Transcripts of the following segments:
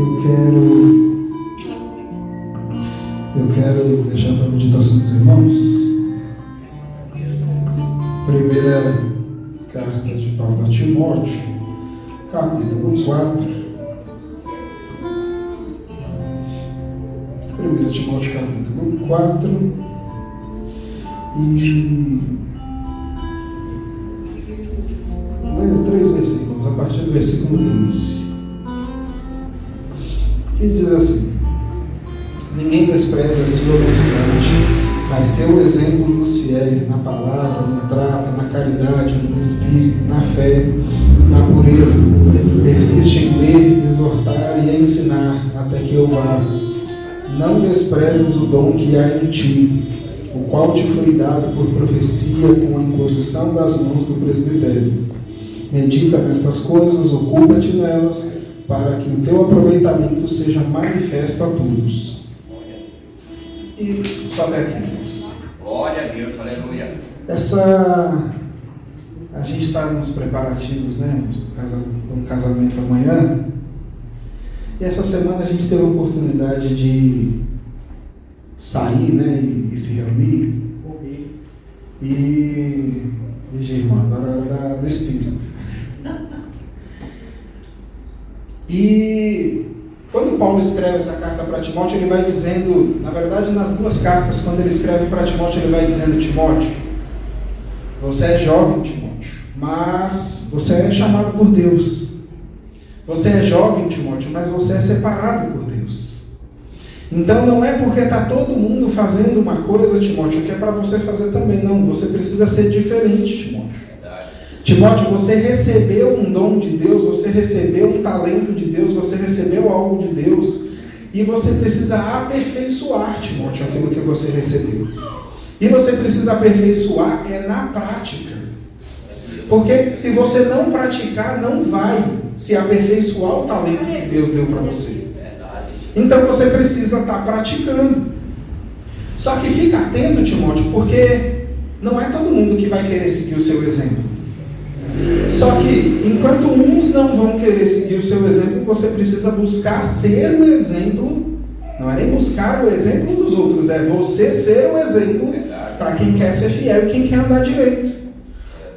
Eu quero deixar para a meditação dos irmãos. Primeira carta de Paulo a Timóteo, capítulo 4. 1 Timóteo, capítulo 4. E leio 3 versículos, a partir do versículo 15. Que diz assim: ninguém despreza a sua mocidade, mas seu exemplo dos fiéis na palavra, no trato, na caridade, no espírito, na fé, na pureza, persiste em ler, exortar e ensinar até que eu vá. Não desprezes o dom que há em ti, o qual te foi dado por profecia com a imposição das mãos do presbitério. Medita nestas coisas, ocupa-te nelas, para que o teu aproveitamento seja manifesto a todos. E só até aqui, irmãos. Glória a Deus, aleluia. A gente está nos preparativos, né, para um casamento amanhã. E essa semana a gente teve a oportunidade de sair, né, e se reunir. E veja, irmão, agora era do Espírito. E quando Paulo escreve essa carta para Timóteo, ele vai dizendo, na verdade nas duas cartas, quando ele escreve para Timóteo, ele vai dizendo: Timóteo, você é jovem, Timóteo, mas você é chamado por Deus. Você é jovem, Timóteo, mas você é separado por Deus. Então não é porque está todo mundo fazendo uma coisa, Timóteo, que é para você fazer também. Não, você precisa ser diferente, Timóteo. Timóteo, você recebeu um dom de Deus, você recebeu um talento de Deus, você recebeu algo de Deus, e você precisa aperfeiçoar, Timóteo, aquilo que você recebeu. E você precisa aperfeiçoar na prática. Porque se você não praticar, não vai se aperfeiçoar o talento que Deus deu para você. Então você precisa estar praticando. Só que fica atento, Timóteo, porque não é todo mundo que vai querer seguir o seu exemplo. Só que, enquanto uns não vão querer seguir o seu exemplo, você precisa buscar ser o exemplo. Não é nem buscar o exemplo dos outros, é você ser o exemplo para quem quer ser fiel e quem quer andar direito.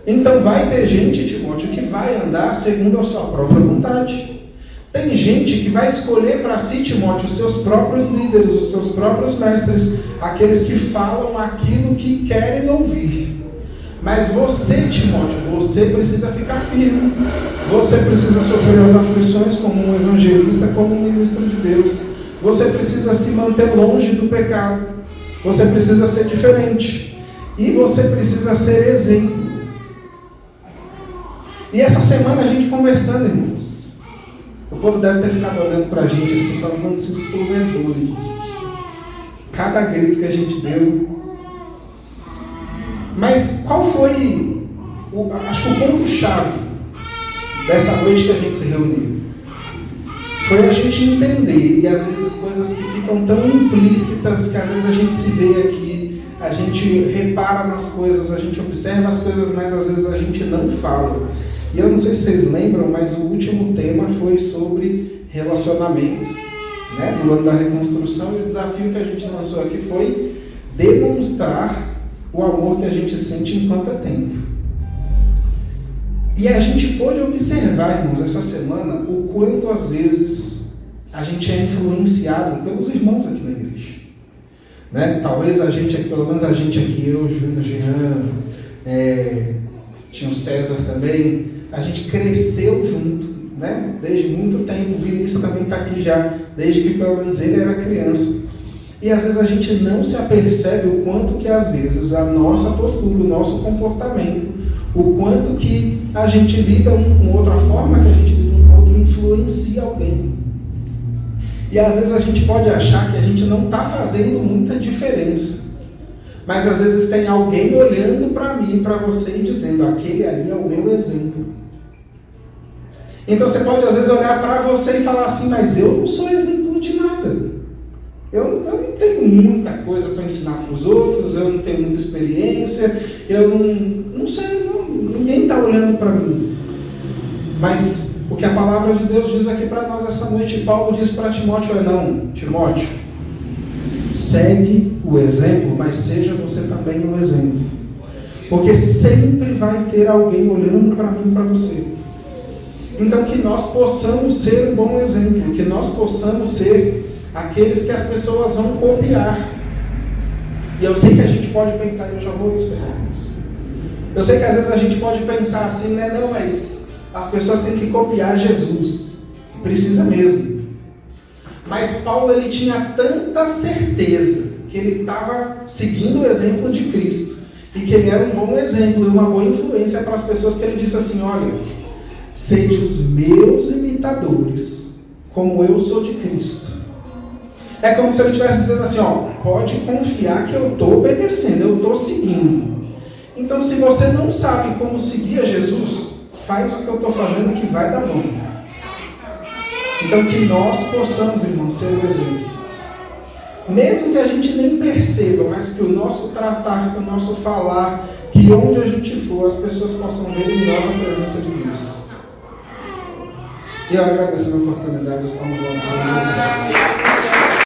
Então vai ter gente, Timóteo, que vai andar segundo a sua própria vontade. Tem gente que vai escolher para si, Timóteo, os seus próprios líderes, os seus próprios mestres, aqueles que falam aquilo que querem ouvir. Mas você, Timóteo, você precisa ficar firme. Você precisa sofrer as aflições como um evangelista, como um ministro de Deus. Você precisa se manter longe do pecado. Você precisa ser diferente. E você precisa ser exemplo. E essa semana a gente conversando, irmãos. O povo deve ter ficado olhando pra gente assim, falando: esses povos é doido. Cada grito que a gente deu. Mas qual foi, acho que o ponto-chave dessa noite que a gente se reuniu? Foi a gente entender, e às vezes coisas que ficam tão implícitas, que às vezes a gente se vê aqui, a gente repara nas coisas, a gente observa as coisas, mas às vezes a gente não fala. E eu não sei se vocês lembram, mas o último tema foi sobre relacionamento, né? Do ano da reconstrução, e o desafio que a gente lançou aqui foi demonstrar o amor que a gente sente enquanto é tempo. E a gente pôde observar, irmãos, essa semana, o quanto às vezes a gente é influenciado pelos irmãos aqui na igreja. Né? Talvez a gente, pelo menos a gente aqui, eu, Júnior, Jean, tinha o César também, a gente cresceu junto, né? Desde muito tempo. O Vinícius também está aqui já, desde que pelo menos ele era criança. E às vezes a gente não se apercebe o quanto que às vezes a nossa postura, o nosso comportamento, o quanto que a gente lida um com outro, a forma que a gente lida um com o outro influencia alguém. E às vezes a gente pode achar que a gente não está fazendo muita diferença. Mas às vezes tem alguém olhando para mim, para você e dizendo: aquele ali é o meu exemplo. Então você pode às vezes olhar para você e falar assim: mas eu não sou exemplo de nada. Eu não tenho muita coisa para ensinar para os outros, eu não tenho muita experiência, eu não sei, ninguém está olhando para mim. Mas o que que a palavra de Deus diz aqui para nós essa noite, e Paulo diz para Timóteo, não, Timóteo, segue o exemplo, mas seja você também o exemplo. Porque sempre vai ter alguém olhando para mim e para você. Então que nós possamos ser um bom exemplo, que nós possamos ser aqueles que as pessoas vão copiar. E eu sei que a gente pode pensar, eu já vou encerrar. Eu sei que às vezes a gente pode pensar assim, né? Não, mas as pessoas têm que copiar Jesus. Precisa mesmo. Mas Paulo, ele tinha tanta certeza que ele estava seguindo o exemplo de Cristo e que ele era um bom exemplo e uma boa influência para as pessoas, que ele disse assim, olha, sede os meus imitadores, como eu sou de Cristo. É como se ele estivesse dizendo assim, ó, pode confiar que eu estou obedecendo, eu estou seguindo. Então, se você não sabe como seguir a Jesus, faz o que eu estou fazendo que vai dar bom. Então, que nós possamos, irmãos, ser o exemplo. Mesmo que a gente nem perceba, mas que o nosso tratar, que o nosso falar, que onde a gente for, as pessoas possam ver em nós a presença de Deus. E eu agradeço a oportunidade, estamos lá no Senhor Jesus.